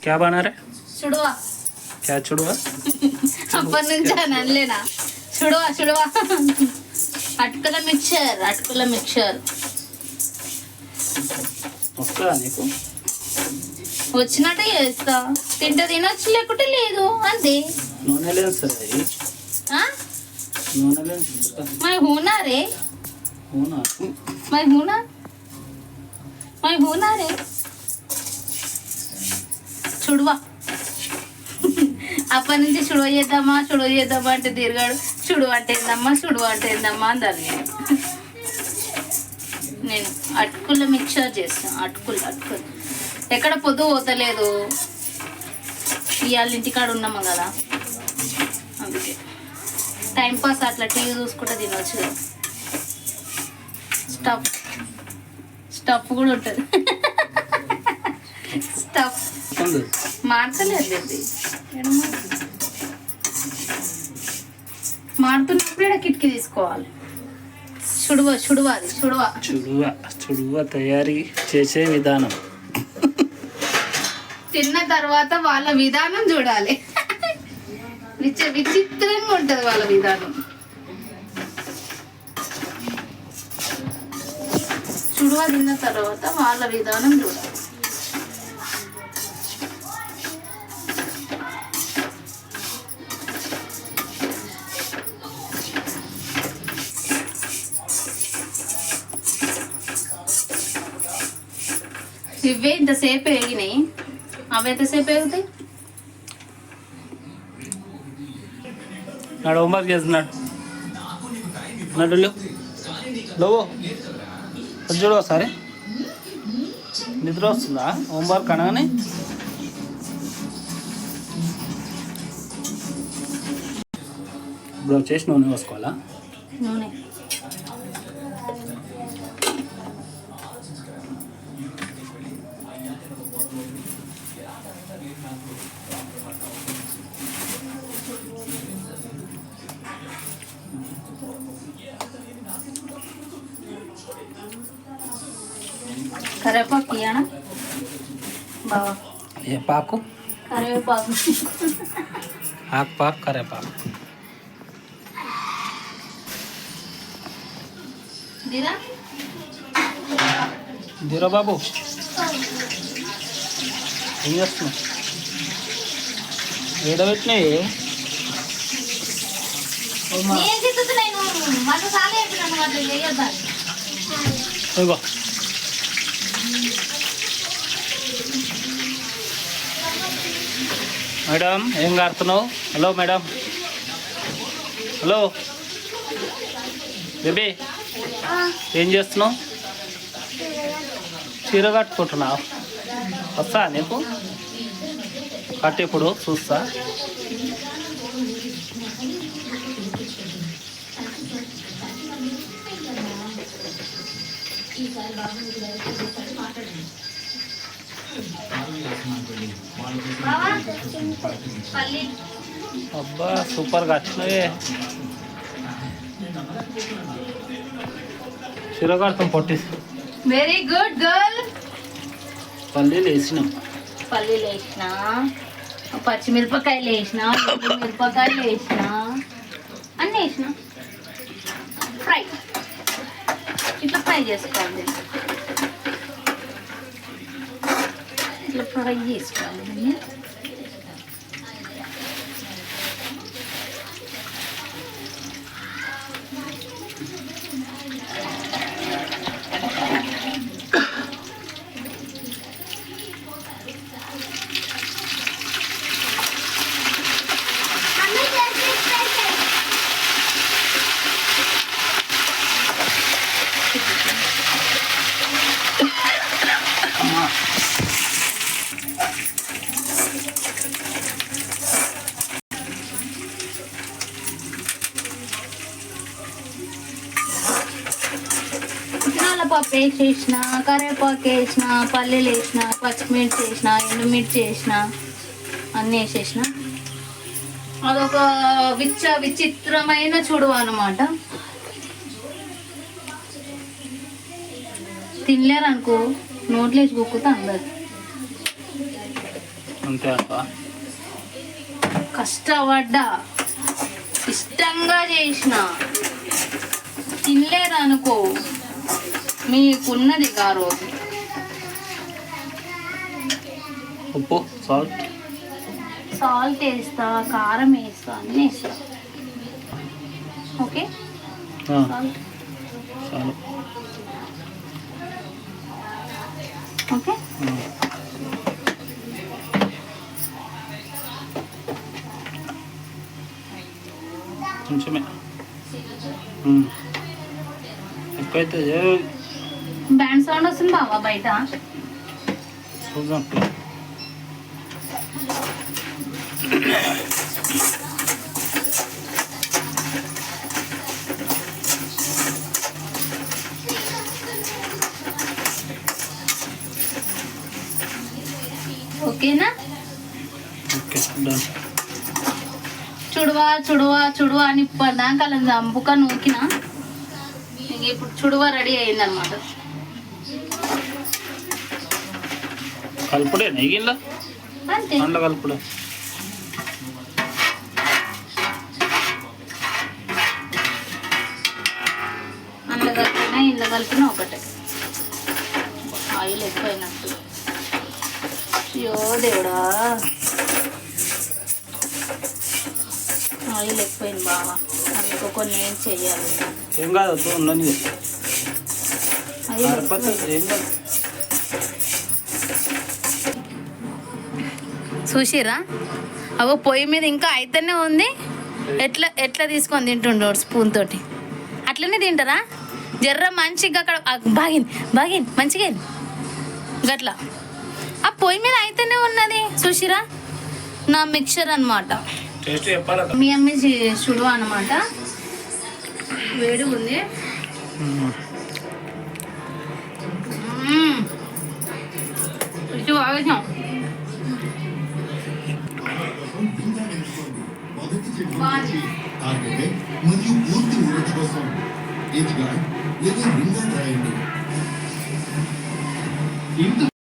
क्या बना रहे? చుడువా. क्या चुड़वा? అప్పటి నుంచి అనలేనా చుడువా చుడువా. అటుకుల మిక్చర్ వస్తుందా నీకు? వచ్చినట్టే చేస్తా. తింటే తినొచ్చు లేకుంటే లేదు అంతే. నూనె లేదు సార్ అది. నూనె లేదు. మై హూనా రే మై హూనా రే చుడువా. అప్పటి నుంచి చుడువ చేద్దామా అంటే తిరగాడు. చుడువ అంటే ఏందమ్మా అందాలి. నేను అటుకుల మిక్చర్ చేస్తాను. అటుకులు ఎక్కడ పొద్దు పోతలేదు. ఇవాళ ఇంటికాడ ఉన్నాము కదా, అందుకే టైంపాస్ అట్లా టీవీ చూసుకుంటే తినవచ్చు కదా. స్టఫ్ కూడా ఉంటుంది. స్టఫ్ మాడతలేదు. మాడుతున్నప్పుడు ఇక్కడ కిటికీ తీసుకోవాలి. చుడువ తయారీ చేసే విధానం. తిన్న తర్వాత వాళ్ళ విధానం చూడాలి. విచిత్రంగా ఉంటది వాళ్ళ విధానం. చుడువ తిన్న తర్వాత వాళ్ళ విధానం చూడాలి. ఇవే ఇంతసేపు వేగినాయి, అవి ఎంతసేపు వేగుతాయి? నాడు హోంవర్క్ చేస్తున్నాడు. నడు లోవో చూడు ఒకసారి. నిద్ర వస్తుందా హోంవర్క్ అనగానే? ఇప్పుడు వచ్చేసి నూనె పోసుకోవాలా? నూనె కరివేపాకు ఇయ్యనా బావా? ఏ పాకు? కరివేపాకు. ఆకుపాకు కరివేపాకు. దిరా బాబు ఏం చేస్తున్నావు? ఏడబెట్టినాయి. ఇగో మేడం ఏం కాడుతున్నావు? హలో మేడం, హలో బేబీ ఏం చేస్తున్నావు? చీర కట్టుకుంటున్నావు. వస్తా నీకు కట్టి ఇప్పుడు చూస్తా. అబ్బా సూపర్గా వచ్చినాయి. చీర కడతాం పొట్టి. Very good girl. పల్లీలు వేసినాం. పచ్చిమిరపకాయలు వేసిన, మిరపకాయలు వేసిన, అన్నీ వేసిన. ఫ్రై ఇట్లా ఫ్రై చేసుకోవాలి. పప్పు వేసేసిన, కరివేపాకు వేసిన, పల్లీలు వేసిన, పచ్చిమిర్చి వేసిన, ఎండుమిర్చి వేసిన, అన్నీ వేసేసిన. అదొక విచిత్రమైన చుడువ అన్నమాట. తినలేరు అనుకో, నోట్లేసి కుక్కుతా అందరు. అంతే అంట. కష్టపడ్డా, ఇష్టంగా చేసిన, తినలేదనుకో మీకున్నది ఆ రోజు. ఉప్పు, సాల్ట్, సాల్ట్ వేస్తా, కారం వేస్తా, అన్నీ వేస్తా. ఓకే, సాల్ట్ చాలు. ఓకే. కొంచెమే ఎక్కువైతే బ్యాండ్ సౌండ్ వస్తుంది బావా బయట. చూద్దాం. ఓకేనా? Okay, done. చుడువా చుడువా చుడువా అని పడ్డాక అలా చంపుక నూకిన. ఇప్పుడు చుడువా రెడీ అయిందనమాట. కలుపుడే నెయ్యిలా అంతే. అందులో కలుపుడే. అందులో కలిపినా ఇంట్లో కలిపినా ఒకటే. ఆయిల్ ఎక్కువైనట్టు. అయ్యో దేవుడా, ఆయిల్ ఎక్కువైంది బావా. అందుకో కొన్ని ఏం చెయ్యాలి. ఏం కాదు, ఉండని ఆయిల్ ఏం కాదు. చూసిరా, అగో పొయ్యి మీద ఇంకా అయితేనే ఉంది. ఎట్లా ఎట్లా తీసుకొని తింటుండో స్పూన్ తోటి. అట్లనే తింటారా? జర్ర మంచిగా అక్కడ బాగింది బాగింది మంచిగా గట్లా ఆ పొయ్యి మీద అయితేనే ఉన్నది. చూసిరా, నా మిక్చర్ అనమాట. మీ అమ్మ చుడువా అనమాట. వేడిగా ఉంది. ఆవేశం మరియు పూర్తి ఊరట కోసం ఎదుగా లేదా రింగా రాయండి.